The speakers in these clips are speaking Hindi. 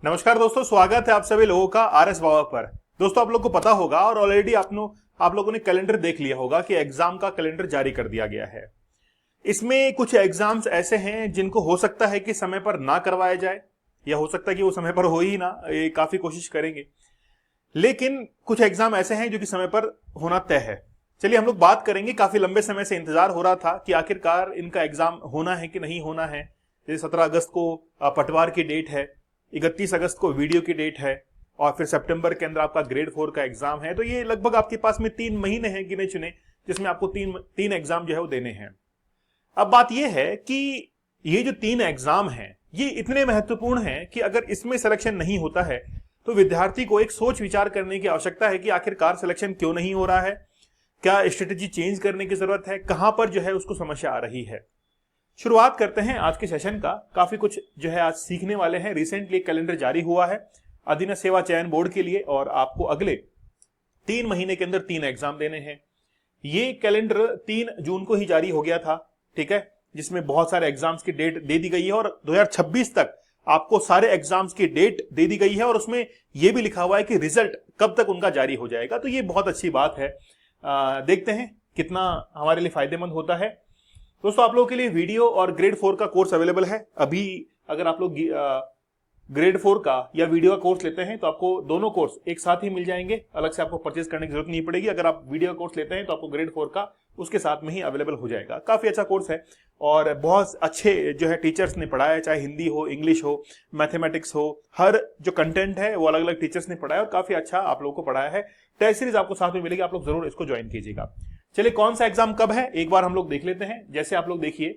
नमस्कार दोस्तों, स्वागत है आप सभी लोगों का आरएस बाबा पर। दोस्तों, आप लोग को पता होगा और ऑलरेडी आप लोगों ने कैलेंडर देख लिया होगा कि एग्जाम का कैलेंडर जारी कर दिया गया है। इसमें कुछ एग्जाम्स ऐसे हैं जिनको हो सकता है कि समय पर ना करवाया जाए, या हो सकता है कि वो समय पर हो ही ना, ये काफी कोशिश करेंगे। लेकिन कुछ एग्जाम ऐसे हैं जो कि समय पर होना तय है। चलिए हम लोग बात करेंगे। काफी लंबे समय से इंतजार हो रहा था कि आखिरकार इनका एग्जाम होना है कि नहीं होना है। जैसे 17 अगस्त को पटवार की डेट है, 31 अगस्त को वीडियो की डेट है, और फिर सितंबर के अंदर आपका ग्रेड 4 का एग्जाम है। तो ये लगभग आपके पास में 3 महीने हैं गिने चुने, जिसमें आपको तीन एग्जाम जो है वो देने हैं। अब बात यह है कि ये जो 3 एग्जाम हैं ये इतने महत्वपूर्ण हैं कि अगर इसमें सिलेक्शन नहीं होता है तो विद्यार्थी को एक सोच विचार करने की आवश्यकता है कि आखिरकार सिलेक्शन क्यों नहीं हो रहा है, क्या स्ट्रेटेजी चेंज करने की जरूरत है, कहां पर जो है उसको समस्या आ रही है। शुरुआत करते हैं आज के सेशन का। काफी कुछ जो है आज सीखने वाले हैं। रिसेंटली कैलेंडर जारी हुआ है अधीनस्थ सेवा चयन बोर्ड के लिए, और आपको अगले 3 महीने के अंदर 3 एग्जाम देने हैं। ये कैलेंडर 3 जून को ही जारी हो गया था, ठीक है, जिसमें बहुत सारे एग्जाम्स की डेट दे दी गई है और 2026 तक आपको सारे एग्जाम्स की डेट दे दी गई है, और उसमें यह भी लिखा हुआ है कि रिजल्ट कब तक उनका जारी हो जाएगा। तो ये बहुत अच्छी बात है। देखते हैं कितना हमारे लिए फायदेमंद होता है। दोस्तों, आप लोगों के लिए वीडियो और ग्रेड 4 का कोर्स अवेलेबल है। अभी अगर आप लोग ग्रेड 4 का या वीडियो का कोर्स लेते हैं तो आपको दोनों कोर्स एक साथ ही मिल जाएंगे, अलग से आपको परचेज करने की जरूरत नहीं पड़ेगी। अगर आप वीडियो का कोर्स लेते हैं तो आपको ग्रेड 4 का उसके साथ में ही अवेलेबल हो जाएगा। काफी अच्छा कोर्स है और बहुत अच्छे जो है टीचर्स ने पढ़ाया है, चाहे हिंदी हो, इंग्लिश हो, मैथमेटिक्स हो, हर जो कंटेंट है वो अलग अलग टीचर्स ने पढ़ाया और काफी अच्छा आप लोगों को पढ़ाया है। टेस्ट सीरीज आपको साथ में मिलेगी, आप लोग जरूर इसको ज्वाइन कीजिएगा। चलिए, कौन सा एग्जाम कब है एक बार हम लोग देख लेते हैं। जैसे आप लोग देखिए,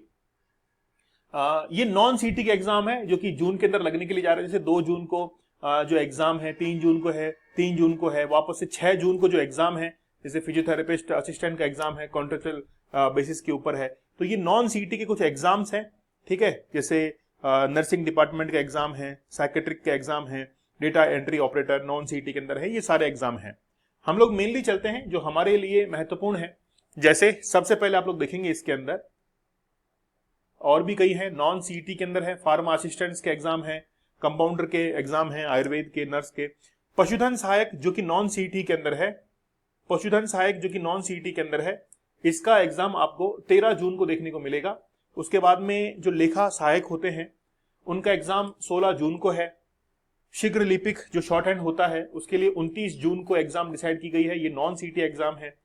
ये नॉन सीटी के एग्जाम है जो कि जून के अंदर लगने के लिए जा रहे हैं। जैसे 2 जून को जो एग्जाम है, 3 जून को है, 3 जून को है, वापस से 6 जून को जो एग्जाम है, जैसे फिजियोथेरेपिस्ट असिस्टेंट का एग्जाम है, कॉन्ट्रेक्चुअल बेसिस के ऊपर है। तो ये नॉन सीटी के कुछ एग्जाम्स हैं, ठीक है। जैसे नर्सिंग डिपार्टमेंट का एग्जाम है, साइकेट्रिक का एग्जाम है, डेटा एंट्री ऑपरेटर नॉन सीटी के अंदर है। ये सारे एग्जाम हैं। हम लोग मेनली चलते हैं जो हमारे लिए महत्वपूर्ण है। जैसे सबसे पहले आप लोग देखेंगे इसके अंदर और भी कई हैं। नॉन सीटी के अंदर है फार्मा असिस्टेंट्स के एग्जाम है, कंपाउंडर के एग्जाम है, आयुर्वेद के, नर्स के, पशुधन सहायक जो कि नॉन सीटी के अंदर है, पशुधन सहायक जो कि नॉन सीटी के अंदर है, इसका एग्जाम आपको 13 जून को देखने को मिलेगा। उसके बाद में जो लेखा सहायक होते हैं उनका एग्जाम 16 जून को है। शीघ्र लिपिक जो शॉर्ट हैंड होता है उसके लिए 29 जून को एग्जाम डिसाइड की गई है। ये नॉन सीटी एग्जाम है।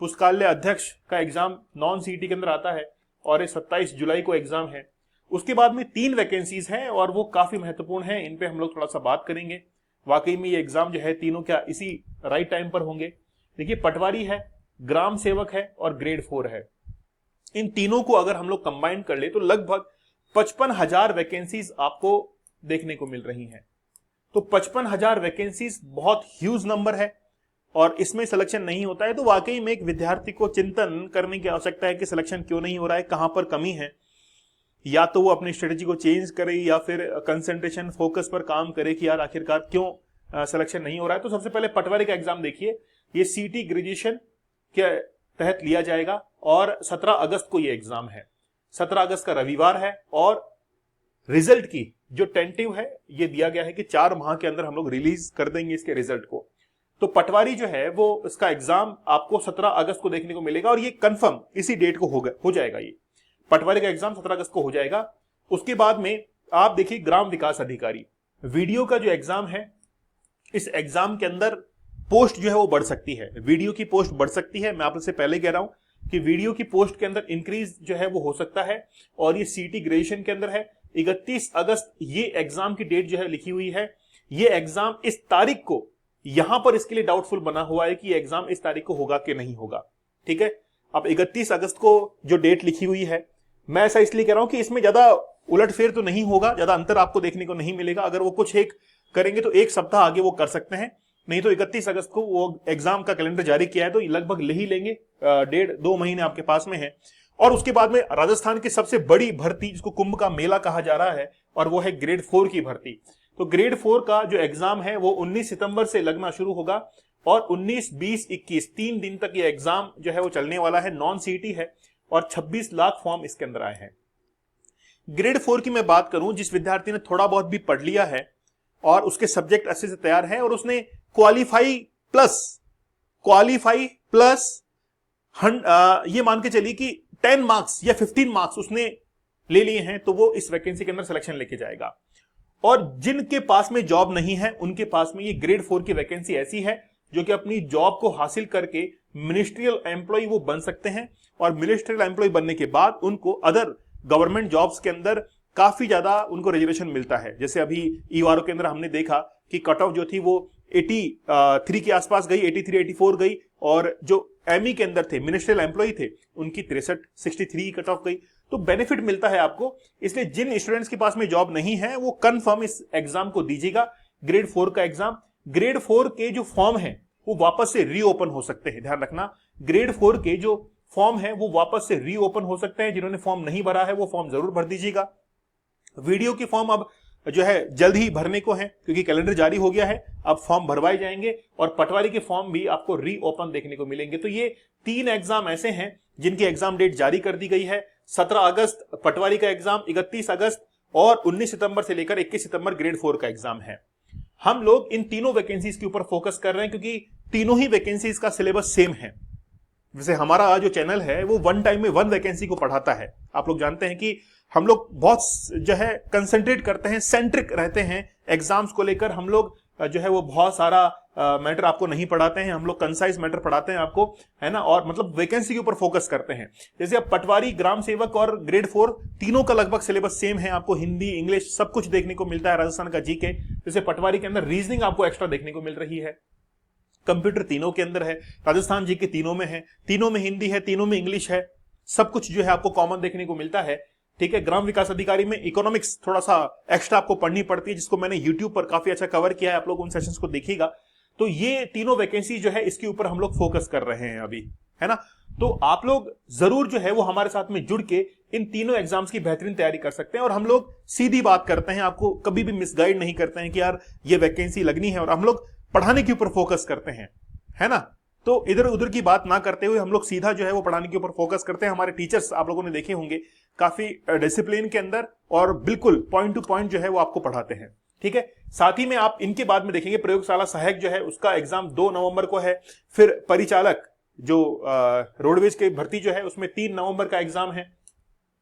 पुस्तकालय अध्यक्ष का एग्जाम नॉन सीटी के अंदर आता है और ये 27 जुलाई को एग्जाम है। उसके बाद में 3 वैकेंसीज हैं और वो काफी महत्वपूर्ण है। इन पे हम लोग थोड़ा सा बात करेंगे। वाकई में ये एग्जाम जो है तीनों क्या इसी राइट टाइम पर होंगे। देखिए, पटवारी है, ग्राम सेवक है और ग्रेड 4 है। इन तीनों को अगर हम लोग कंबाइन कर ले तो लगभग 55,000 वैकेंसीज आपको देखने को मिल रही हैं। तो 55,000 वैकेंसीज बहुत ह्यूज नंबर है और इसमें सिलेक्शन नहीं होता है तो वाकई में एक विद्यार्थी को चिंतन करने की आवश्यकता है कि सिलेक्शन क्यों नहीं हो रहा है, कहां पर कमी है। या तो वो अपनी स्ट्रेटेजी को चेंज करे या फिर कंसंट्रेशन फोकस पर काम करे कि यार आखिरकार क्यों सिलेक्शन नहीं हो रहा है। तो सबसे पहले पटवारी का एग्जाम देखिए। ये सीटी ग्रेजुएशन के तहत लिया जाएगा और 17 अगस्त को ये एग्जाम है। 17 अगस्त का रविवार है और रिजल्ट की जो टेंटिव है ये दिया गया है कि 4 माह के अंदर हम लोग रिलीज कर देंगे इसके रिजल्ट को। तो पटवारी जो है वो इसका एग्जाम आपको 17 अगस्त को देखने को मिलेगा और ये कंफर्म इसी डेट को हो जाएगा। ये पटवारी का एग्जाम 17 अगस्त को हो जाएगा। उसके बाद में आप देखिए ग्राम विकास अधिकारी वीडियो का जो एग्जाम है, इस एग्जाम के अंदर पोस्ट जो है वो बढ़ सकती है। वीडियो की पोस्ट बढ़ सकती है। मैं आपसे पहले कह रहा हूं कि वीडियो की पोस्ट के अंदर इंक्रीज जो है वो हो सकता है और ये सीटी ग्रेजुएशन के अंदर है। 31 अगस्त ये एग्जाम की डेट जो है लिखी हुई है। ये एग्जाम इस तारीख को यहां पर इसके लिए डाउटफुल बना हुआ है कि ये एग्जाम इस तारीख को होगा कि नहीं होगा, ठीक है। अब 31 अगस्त को जो डेट लिखी हुई है, मैं ऐसा इसलिए कह रहा हूं कि इसमें ज्यादा उलटफेर तो नहीं होगा, ज्यादा अंतर आपको देखने को नहीं मिलेगा। अगर वो कुछ एक करेंगे तो एक सप्ताह आगे वो कर सकते हैं, नहीं तो 31 अगस्त को वो एग्जाम का कैलेंडर जारी किया है तो लगभग ले ही लेंगे। 1.5-2 महीने आपके पास में है। और उसके बाद में राजस्थान की सबसे बड़ी भर्ती जिसको कुंभ का मेला कहा जा रहा है और वो है ग्रेड 4 की भर्ती। तो ग्रेड 4 का जो एग्जाम है वो 19 सितंबर से लगना शुरू होगा और 19, 20, 21 3 दिन तक ये एग्जाम जो है वो चलने वाला है। नॉन सीटी है और 26 लाख फॉर्म इसके अंदर आए हैं। ग्रेड 4 की मैं बात करूं, जिस विद्यार्थी ने थोड़ा बहुत भी पढ़ लिया है और उसके सब्जेक्ट अच्छे से तैयार हैं और उसने क्वालिफाई प्लस ये मान के चलिए कि 10 मार्क्स या 15 मार्क्स उसने ले लिए हैं, तो वो इस वैकेंसी के अंदर सिलेक्शन लेके जाएगा। और जिनके पास में जॉब नहीं है उनके पास में ये ग्रेड 4 की वैकेंसी ऐसी है जो कि अपनी जॉब को हासिल करके मिनिस्ट्रियल एम्प्लॉय वो बन सकते हैं, और मिनिस्ट्रियल एम्प्लॉय बनने के बाद उनको अदर गवर्नमेंट जॉब्स के अंदर काफी ज्यादा उनको रिजर्वेशन मिलता है। जैसे अभी ईवारो के अंदर हमने देखा कि कट ऑफ जो थी वो 83 के आसपास गई, 83 84 गई, और जो एमई के अंदर थे मिनिस्ट्रियल एम्प्लॉय थे उनकी 63 कट ऑफ गई। तो बेनिफिट मिलता है आपको। इसलिए जिन स्टूडेंट्स के पास में जॉब नहीं है वो कंफर्म इस एग्जाम को दीजिएगा, ग्रेड 4 का एग्जाम। ग्रेड 4 के जो फॉर्म है वो वापस से रीओपन हो सकते हैं, ध्यान रखना। ग्रेड 4 के जो फॉर्म है वो वापस से रीओपन हो सकते हैं। जिन्होंने फॉर्म नहीं भरा है वो फॉर्म जरूर भर दीजिएगा। वीडियो की फॉर्म अब जो है जल्द ही भरने को है क्योंकि कैलेंडर जारी हो गया है, अब फॉर्म भरवाए जाएंगे और पटवारी के फॉर्म भी आपको रीओपन देखने को मिलेंगे। तो ये 3 एग्जाम ऐसे हैं जिनकी एग्जाम डेट जारी कर दी गई है। 17 अगस्त पटवारी का एग्जाम, 31 अगस्त और 19 सितंबर से लेकर 21 सितंबर ग्रेड 4 का एग्जाम है। हम लोग इन तीनों वैकेंसीज के ऊपर फोकस कर रहे हैं क्योंकि तीनों ही वैकेंसीज का सिलेबस सेम है। वैसे हमारा जो चैनल है वो वन टाइम में 1 वैकेंसी को पढ़ाता है। आप लोग जानते हैं कि हम लोग बहुत जो है कंसंट्रेट करते हैं, सेंट्रिक रहते हैं एग्जाम्स को लेकर। हम लोग जो है वो बहुत सारा मैटर आपको नहीं पढ़ाते हैं, हम लोग कंसाइज मैटर पढ़ाते हैं आपको, है ना, और मतलब वैकेंसी के ऊपर फोकस करते हैं। जैसे अब पटवारी, ग्राम सेवक और ग्रेड 4 तीनों का लगभग सिलेबस सेम है। आपको हिंदी, इंग्लिश सब कुछ देखने को मिलता है। राजस्थान का जीके, जैसे पटवारी के अंदर रीजनिंग आपको एक्स्ट्रा देखने को मिल रही है। कंप्यूटर तीनों के अंदर है, राजस्थान जीके तीनों में है, तीनों में हिंदी है, तीनों में इंग्लिश है, सब कुछ जो है आपको कॉमन देखने को मिलता है। ठीक है, ग्राम विकास अधिकारी में इकोनॉमिक्स थोड़ा सा एक्स्ट्रा आपको पढ़नी पड़ती है, जिसको मैंने यूट्यूब पर काफी अच्छा कवर किया है, आप लोग उन सेशंस को देखिएगा। तो ये तीनों वैकेंसी जो है इसके ऊपर हम लोग फोकस कर रहे हैं अभी, है ना। तो आप लोग जरूर जो है वो हमारे साथ में जुड़ के इन तीनों एग्जाम्स की बेहतरीन तैयारी कर सकते हैं। और हम लोग सीधी बात करते हैं, आपको कभी भी मिसगाइड नहीं करते हैं कि यार ये वैकेंसी लगनी है, और हम लोग पढ़ाने के ऊपर फोकस करते हैं, है ना। तो इधर उधर की बात ना करते हुए हम लोग सीधा जो है वो पढ़ाने के ऊपर फोकस करते हैं। हमारे टीचर्स आप लोगों ने देखे होंगे काफी डिसिप्लिन के अंदर और बिल्कुल पॉइंट टू पॉइंट जो है वो आपको पढ़ाते हैं। ठीक है, साथ ही में आप इनके बाद में देखेंगे प्रयोगशाला सहायक जो है उसका एग्जाम 2 नवंबर को है। फिर परिचालक जो रोडवेज की भर्ती जो है उसमें 3 नवंबर का एग्जाम है।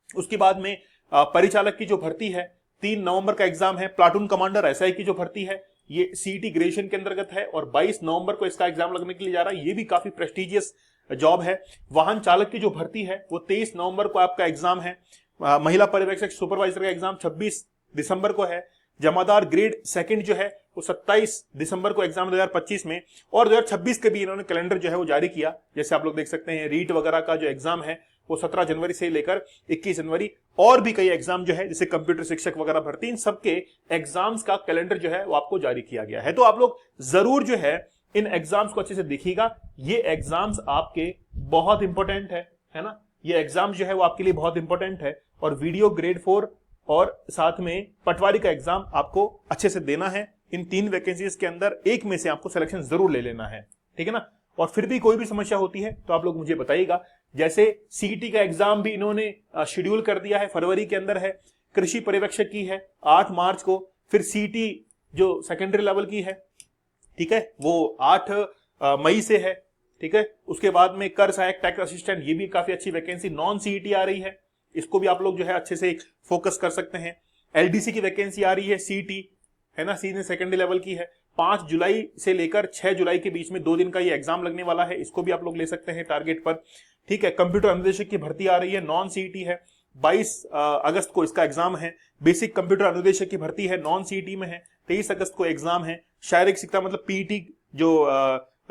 उसके बाद में परिचालक की जो भर्ती है 3 नवंबर का एग्जाम है। प्लाटून कमांडर एसआई की जो भर्ती है ये सीईटी ग्रेजुएशन के अंतर्गत है और 22 नवंबर को इसका एग्जाम लगने के लिए जा रहा है। ये भी काफी प्रेस्टिजियस जॉब है। वाहन चालक की जो भर्ती है वो 23 नवंबर को आपका एग्जाम है। महिला पर्यवेक्षक सुपरवाइजर का एग्जाम 26 दिसंबर को है। जमादार ग्रेड 2 जो है वो 27 दिसंबर को एग्जाम 2025 में, और 2026 के भी इन्होंने कैलेंडर जो है वो जारी किया। जैसे आप लोग देख सकते हैं रीट वगैरह का जो एग्जाम है वो 17 जनवरी से लेकर 21 जनवरी, और भी कई एग्जाम जो है जैसे कंप्यूटर शिक्षक वगैरह भर्ती, इन सबके एग्जाम्स का कैलेंडर जो है वो आपको जारी किया गया है। तो आप लोग जरूर जो है इन एग्जाम्स को अच्छे से देखिएगा। ये एग्जाम्स आपके बहुत इंपॉर्टेंट है ना। ये एग्जाम जो है वो आपके लिए बहुत इंपॉर्टेंट है। और वीडियो ग्रेड 4 और साथ में पटवारी का एग्जाम आपको अच्छे से देना है। इन 3 वैकेंसीज के अंदर एक में से आपको सिलेक्शन जरूर ले लेना है, ठीक है ना। और फिर भी कोई भी समस्या होती है तो आप लोग मुझे बताइएगा। जैसे सीईटी का एग्जाम भी इन्होंने शेड्यूल कर दिया है, फरवरी के अंदर है। कृषि पर्यवेक्षक की है 8 मार्च को। फिर सीईटी जो सेकेंडरी लेवल की है, ठीक है, वो 8 मई से है, ठीक है। उसके बाद में कर सहायक टैक्स असिस्टेंट, ये भी काफी अच्छी वैकेंसी नॉन सीईटी आ रही है, इसको भी आप लोग जो है अच्छे से फोकस कर सकते हैं। एलडीसी की वैकेंसी आ रही है सीईटी, है ना, सीनियर सेकेंडरी लेवल की है। 5 जुलाई से लेकर 6 जुलाई के बीच में 2 दिन का ये एग्जाम लगने वाला है, इसको भी आप लोग ले सकते हैं टारगेट पर, ठीक है। कंप्यूटर अनुदेशक की भर्ती आ रही है, नॉन सीईटी है, 22 अगस्त को इसका एग्जाम है। बेसिक कंप्यूटर अनुदेशक की भर्ती है, नॉन सीईटी में है, 23 अगस्त को एग्जाम है। शारीरिक शिक्षा मतलब पीईटी जो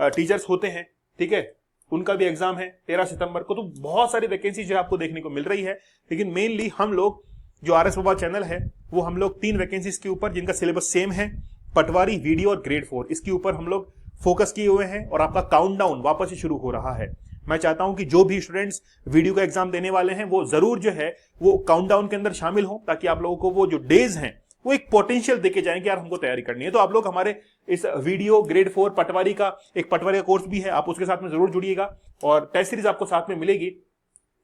टीचर्स होते हैं, ठीक है, उनका भी एग्जाम है 13 सितंबर को। तो बहुत सारी वैकेंसी जो है आपको देखने को मिल रही है। लेकिन मेनली हम लोग जो आरएस बाबा चैनल है वो हम लोग 3 वैकेंसीज के ऊपर जिनका सिलेबस सेम है, पटवारी, वीडियो और ग्रेड 4, इसके ऊपर हम लोग फोकस किए हुए हैं। और आपका काउंटडाउन वापस से शुरू हो रहा है। मैं चाहता हूं कि जो भी स्टूडेंट्स वीडियो का एग्जाम देने वाले हैं वो जरूर जो है वो काउंटडाउन के अंदर शामिल हो, ताकि आप लोगों को वो जो डेज हैं वो एक पोटेंशियल देके जाएं कि यार हमको तैयारी करनी है। तो आप लोग हमारे इस वीडियो ग्रेड 4 पटवारी का कोर्स भी है, आप उसके साथ में जरूर जुड़िएगा और टेस्ट सीरीज आपको साथ में मिलेगी।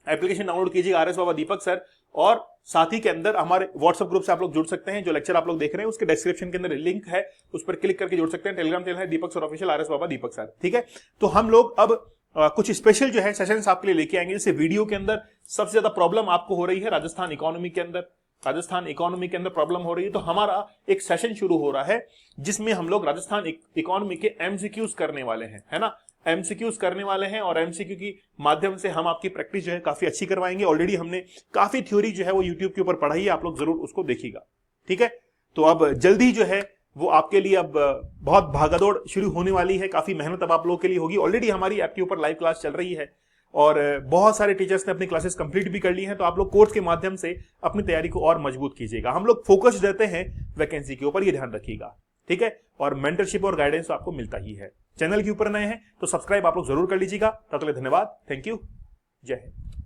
एप्लीकेशन डाउनलोड कीजिएगा आरएस बाबा दीपक सर, और साथ ही के अंदर हमारे व्हाट्सएप ग्रुप से आप लोग जुड़ सकते हैं। जो लेक्चर आप लोग देख रहे हैं उसके डिस्क्रिप्शन के अंदर लिंक है, उस पर क्लिक करके जुड़ सकते हैं। टेलीग्राम चैनल है दीपक सर ऑफिशियल, आरएस बाबा दीपक सर, ठीक है। तो हम लोग अब कुछ स्पेशल जो है सेशंस आपके लिए लेके आएंगे। जैसे वीडियो के अंदर सबसे ज्यादा प्रॉब्लम आपको हो रही है राजस्थान इकोनॉमी के अंदर, राजस्थान इकोनॉमी के अंदर प्रॉब्लम हो रही है, तो हमारा एक सेशन शुरू हो रहा है जिसमें हम लोग राजस्थान इकोनॉमी के एमसीक्यूज करने वाले हैं, है ना। एमसीक्यूज करने वाले हैं और एमसीक्यू की माध्यम से हम आपकी प्रैक्टिस जो है काफी अच्छी करवाएंगे। ऑलरेडी हमने काफी थ्योरी जो है वो यूट्यूब के ऊपर पढ़ाई है, आप लोग जरूर उसको देखिएगा, ठीक है। तो अब जल्दी जो है वो आपके लिए अब बहुत भागदौड़ शुरू होने वाली है, काफी मेहनत अब आप लोगों के लिए होगी। ऑलरेडी हमारी ऐप के ऊपर लाइव क्लास चल रही है और बहुत सारे टीचर्स ने अपनी क्लासेस कंप्लीट भी कर ली हैं। तो आप लोग कोर्स के माध्यम से अपनी तैयारी को और मजबूत कीजिएगा। हम लोग फोकस रहते हैं वैकेंसी के ऊपर, ये ध्यान रखिएगा, ठीक है। और मेंटरशिप और गाइडेंस तो आपको मिलता ही है। चैनल के ऊपर नए हैं तो सब्सक्राइब आप लोग जरूर कर लीजिएगा। तब तक धन्यवाद, थैंक यू, जय हिंद।